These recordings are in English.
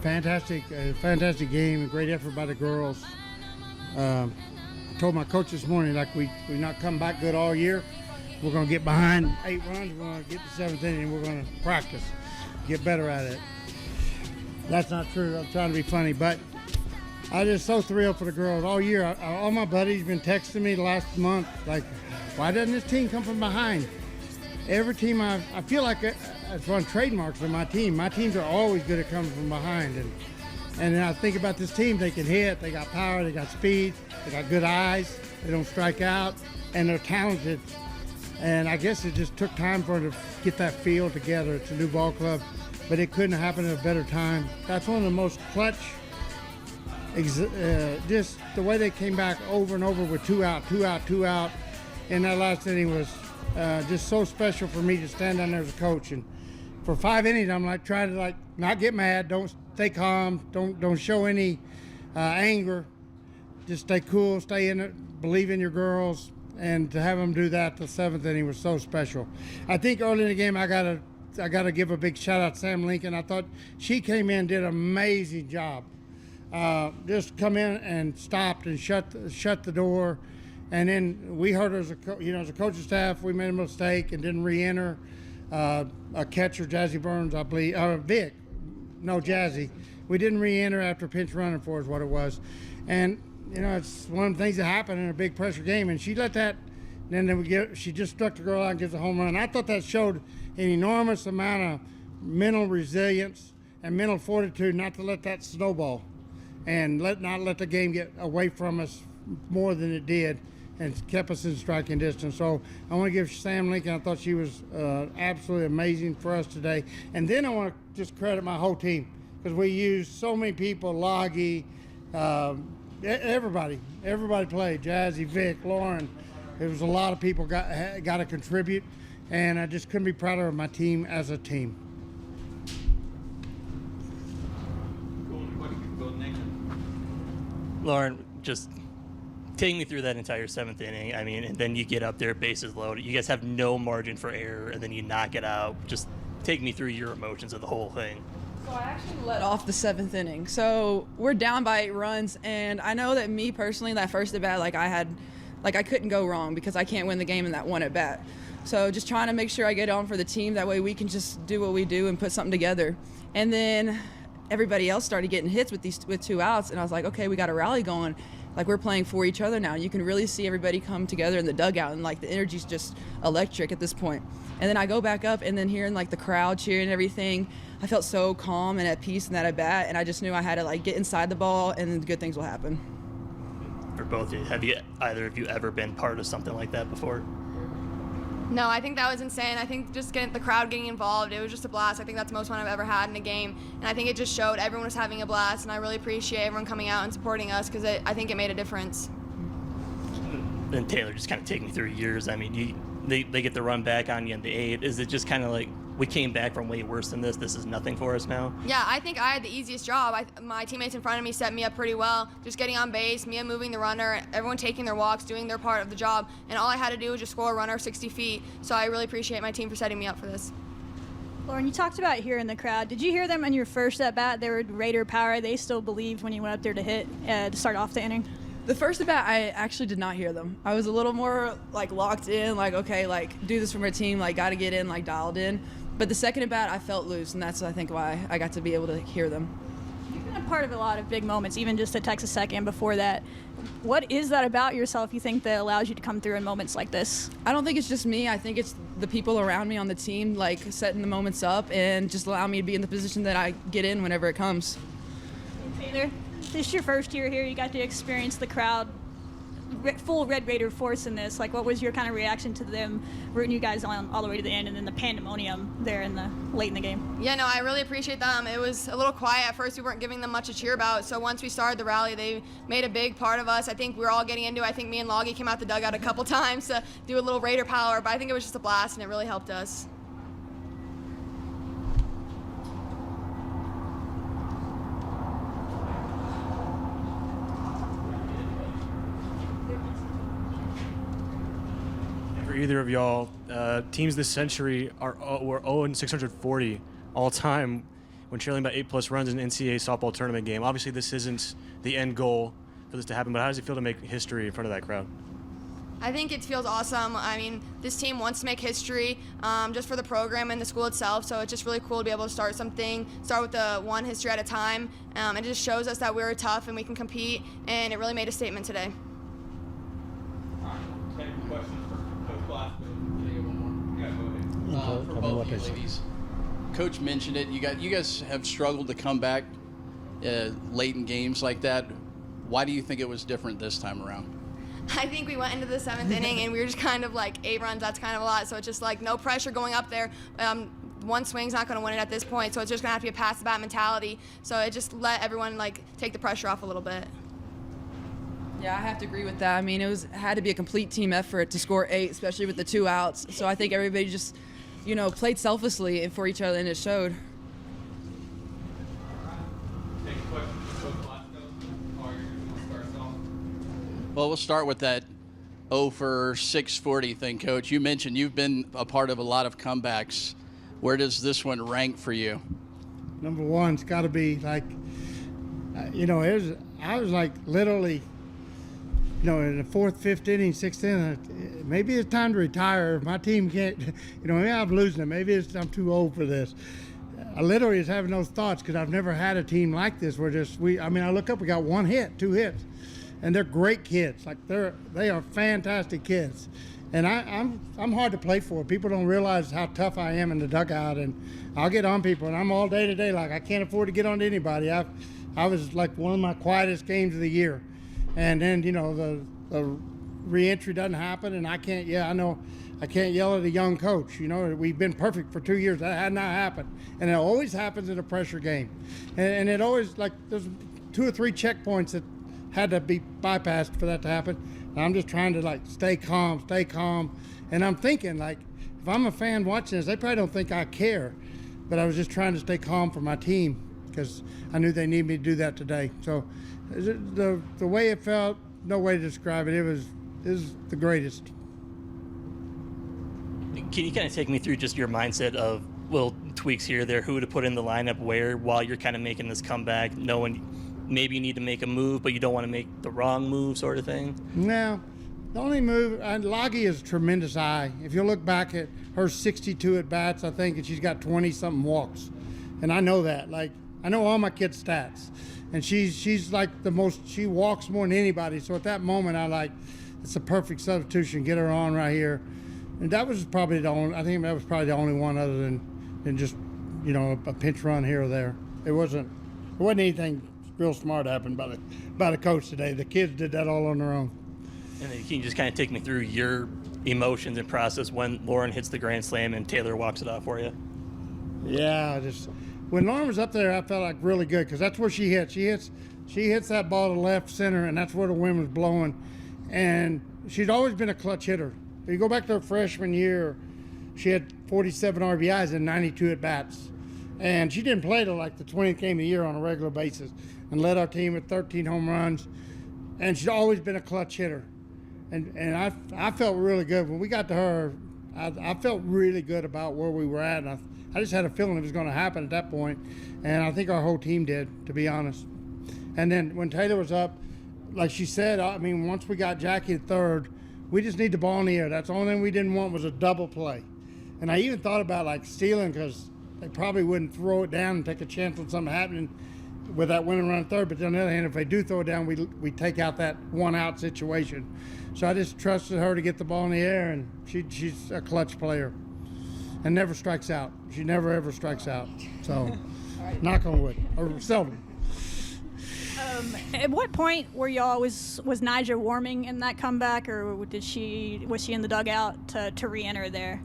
Fantastic game, a great effort by the girls. I told my coach this morning, like we not come back good all year. We're going to get behind 8 runs. We're going to get the 7th inning, and we're going to practice, get better at it. That's not true. I'm trying to be funny, but I just so thrilled for the girls all year. All my buddies been texting me the last month, like, why doesn't this team come from behind? Every team I feel like it's one trademarks of my team. My teams are always good at coming from behind, and then I think about this team. They can hit. They got power. They got speed. They got good eyes. They don't strike out, and they're talented. And I guess it just took time for them to get that feel together. It's a new ball club, but it couldn't have happened at a better time. That's one of the most clutch. Just the way they came back over and over with 2 out, 2 out, 2 out, in that last inning was just so special for me to stand down there as a coach. And for 5 innings, I'm like trying to not get mad, don't stay calm, don't show any anger, just stay cool, stay in it, believe in your girls, and to have them do that the 7th inning was so special. I think early in the game I gotta give a big shout out to Sam Lincoln. I thought she came in, did an amazing job. Just come in and stopped and shut the door. And then we heard as a coaching staff, we made a mistake and didn't re-enter. A catcher, Jazzy Burns, I believe, Jazzy. We didn't re-enter after pinch running for is what it was. And, it's one of the things that happen in a big pressure game. And she let that, she just struck the girl out and gives a home run. I thought that showed an enormous amount of mental resilience and mental fortitude not to let that snowball and not let the game get away from us more than it did and kept us in striking distance. So I want to give Sam Lincoln, I thought she was absolutely amazing for us today. And then I want to just credit my whole team because we used so many people, Loggy, everybody played, Jazzy, Vic, Lauren. There was a lot of people got to contribute, and I just couldn't be prouder of my team as a team. Lauren, just take me through that entire 7th inning. I mean, and then you get up there, bases loaded. You guys have no margin for error, and then you knock it out. Just take me through your emotions of the whole thing. So I actually let off the 7th inning. So we're down by 8 runs, and I know that me personally, that first at bat, I couldn't go wrong because I can't win the game in that one at bat. So just trying to make sure I get on for the team. That way we can just do what we do and put something together. And then everybody else started getting hits with 2 outs, and I was like, okay, we got a rally going. Like, we're playing for each other now. You can really see everybody come together in the dugout, and the energy's just electric at this point. And then I go back up, and then hearing the crowd cheering and everything, I felt so calm and at peace in that at bat, and I just knew I had to get inside the ball, and then good things will happen. For both of you, have either of you ever been part of something like that before? No, I think that was insane. I think just the crowd getting involved, it was just a blast. I think that's the most fun I've ever had in a game. And I think it just showed everyone was having a blast, and I really appreciate everyone coming out and supporting us because I think it made a difference. And Taylor, just kind of take me through yours. I mean, they get the run back on you in the 8th. Is it just kind of like, we came back from way worse than this. This is nothing for us now? Yeah, I think I had the easiest job. My teammates in front of me set me up pretty well. Just getting on base, me moving the runner, everyone taking their walks, doing their part of the job. And all I had to do was just score a runner 60 feet. So I really appreciate my team for setting me up for this. Lauren, you talked about hearing the crowd. Did you hear them on your first at-bat? They were Raider power. They still believed when you went up there to hit to start off the inning? The first at bat, I actually did not hear them. I was a little more locked in, okay, do this for my team, got to get in, dialed in. But the second at bat, I felt loose, and that's I think why I got to be able to hear them. You've been a part of a lot of big moments, even just at Texas Second before that. What is that about yourself you think that allows you to come through in moments like this? I don't think it's just me. I think it's the people around me on the team, setting the moments up and just allow me to be in the position that I get in whenever it comes. Taylor, this is your first year here. You got to experience the crowd, full Red Raider force in this. What was your kind of reaction to them rooting you guys on all the way to the end, and then the pandemonium there late in the game? Yeah, no, I really appreciate them. It was a little quiet at first. We weren't giving them much to cheer about. So once we started the rally, they made a big part of us. I think we were all getting into it. I think me and Loggy came out the dugout a couple times to do a little Raider power, but I think it was just a blast, and it really helped us. For either of y'all, teams this century were 0-640 all time when trailing by 8+ runs in an NCAA softball tournament game. Obviously, this isn't the end goal for this to happen, but how does it feel to make history in front of that crowd? I think it feels awesome. I mean, this team wants to make history just for the program and the school itself, so it's just really cool to be able to start with the one history at a time. It just shows us that we're tough and we can compete, and it really made a statement today. All right, take a question for Coach Glasgow. Can I get one more? Yeah, go ahead. For both of you ladies. Coach mentioned it. You guys have struggled to come back late in games like that. Why do you think it was different this time around? I think we went into the 7th inning and we were just kind of like 8 runs, that's kind of a lot. So it's just like no pressure going up there. One swing's not going to win it at this point, so it's just going to have to be a pass the bat mentality. So it just let everyone like take the pressure off a little bit. Yeah, I have to agree with that. I mean, it had to be a complete team effort to score 8, especially with the 2 outs. So I think everybody just, played selflessly and for each other, and it showed. Take a question for Coach Glasgow. Or you're going to start us off? Well, we'll start with that 0 for 640 thing, Coach. You mentioned you've been a part of a lot of comebacks. Where does this one rank for you? Number one, it's got to be like, I was like literally, in the 4th, 5th inning, 6th inning, maybe it's time to retire. If my team can't, maybe I'm losing it. Maybe I'm too old for this. I literally was having those thoughts because I've never had a team like this where I look up, we got 1 hit, 2 hits, and they're great kids. Like they are fantastic kids. And I'm hard to play for. People don't realize how tough I am in the dugout, and I'll get on people, and I'm all day to day. Like I can't afford to get on to anybody. I was like one of my quietest games of the year, and then the reentry doesn't happen, and I can't yell at a young coach. We've been perfect for 2 years. That had not happened, and it always happens in a pressure game, and it always there's 2 or 3 checkpoints that had to be bypassed for that to happen. I'm just trying to stay calm. And I'm thinking if I'm a fan watching this, they probably don't think I care, but I was just trying to stay calm for my team because I knew they needed me to do that today. So the way it felt, no way to describe it. It was the greatest. Can you kind of take me through just your mindset of little tweaks here or there, who to put in the lineup where while you're kind of making this comeback, knowing maybe you need to make a move, but you don't want to make the wrong move sort of thing? No. The only move, Loggy is a tremendous eye. If you look back at her 62 at-bats, I think, and she's got 20-something walks. And I know that. I know all my kids' stats. And she's like the most, she walks more than anybody. So at that moment, it's a perfect substitution. Get her on right here. And that was probably the only one other than just, a pinch run here or there. It wasn't anything real smart happened by the coach today. The kids did that all on their own. And then can you just kind of take me through your emotions and process when Lauren hits the grand slam and Taylor walks it off for you? Yeah, when Lauren was up there, I felt really good because that's where she hits. She hits that ball to left center, and that's where the wind was blowing. And she's always been a clutch hitter. If you go back to her freshman year, she had 47 RBIs and 92 at bats. And she didn't play till the 20th game of the year on a regular basis and led our team with 13 home runs. And she's always been a clutch hitter. And I felt really good. When we got to her, I felt really good about where we were at. And I just had a feeling it was going to happen at that point. And I think our whole team did, to be honest. And then when Taylor was up, like she said, once we got Jackie at third, we just need the ball in the air. That's the only thing we didn't want was a double play. And I even thought about stealing because they probably wouldn't throw it down and take a chance on something happening with that winning run third. But on the other hand, if they do throw it down, we take out that 1-out situation. So I just trusted her to get the ball in the air, and she's a clutch player and never strikes out. She never, ever strikes out. So knock on wood, or seldom. At what point was Nyjah warming in that comeback, or was she in the dugout to re-enter there? At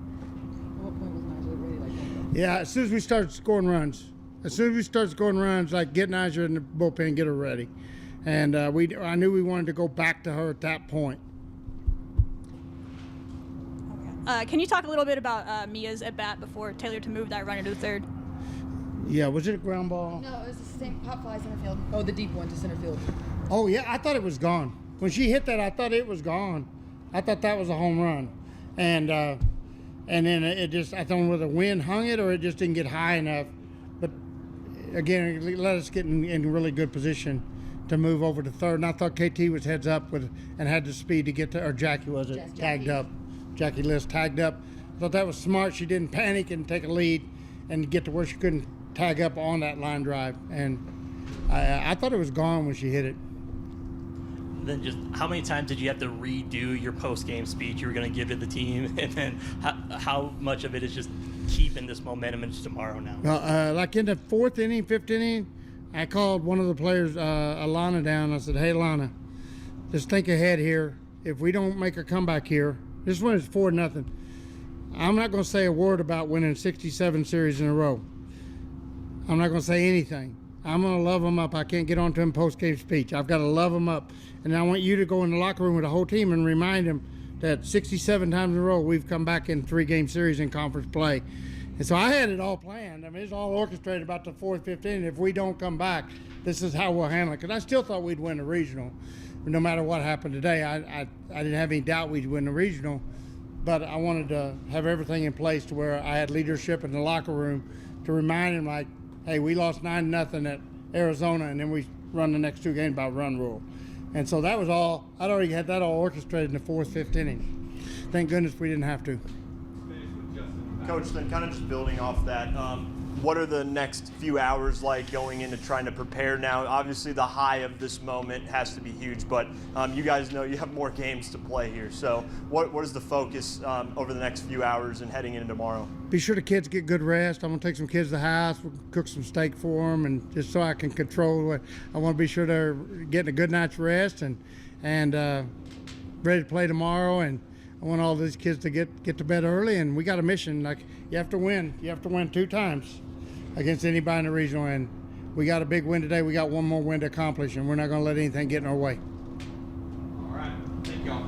what point was Nyjah ready like that? Yeah, as soon as we started scoring runs, get Nyjah in the bullpen and get her ready. And I knew we wanted to go back to her at that point. Can you talk a little bit about Mia's at-bat before Taylor to move that runner to the third? Yeah, was it a ground ball? No, it was the same pop fly center field. Oh, the deep one to center field. Oh, yeah, I thought it was gone. When she hit that, I thought it was gone. I thought that was a home run. And then it just, I don't know whether the wind hung it or it just didn't get high enough but again, it let us get in really good position to move over to third. And I thought KT was heads up with and had the speed to get to, or Jackie was it, tagged up. Jackie List tagged up. I thought that was smart. She didn't panic and take a lead and get to where she couldn't tag up on that line drive. And I thought it was gone when she hit it. Then just how many times did you have to redo your post-game speech you were going to give to the team? And then how much of it is just keeping this momentum into tomorrow now? Like in the fourth inning, fifth inning, I called one of the players, Alana, down. I said, hey, Alana, just think ahead here. If we don't make a comeback here, this one is 4-0. I'm not going to say a word about winning 67 series in a row. I'm not going to say anything. I'm going to love them up. I can't get on to them post-game speech. I've got to love them up. And I want you to go in the locker room with the whole team and remind them that 67 times in a row we've come back in 3-game series in conference play. And so I had it all planned. I mean, it's all orchestrated about the fourth, fifth inning. If we don't come back, this is how we'll handle it. Because I still thought we'd win the regional. No matter what happened today, I didn't have any doubt we'd win the regional. But I wanted to have everything in place to where I had leadership in the locker room to remind them, like, hey, we lost 9-0 at Arizona, and then we run the next 2 games by run rule. And so that was all, I'd already had that all orchestrated in the fourth, fifth inning. Thank goodness we didn't have to. Coach, then kind of just building off that, what are the next few hours like going into trying to prepare now? Obviously the high of this moment has to be huge, but you guys know you have more games to play here. So what is the focus over the next few hours and heading into tomorrow? Be sure the kids get good rest. I'm going to take some kids to the house, we'll cook some steak for them, and just so I can control what I want to be sure they're getting a good night's rest and ready to play tomorrow. And I want all these kids to get to bed early, and we got a mission. Like, you have to win. You have to win 2 times against anybody in the regional, and we got a big win today. We got one more win to accomplish, and we're not going to let anything get in our way. All right. Thank y'all.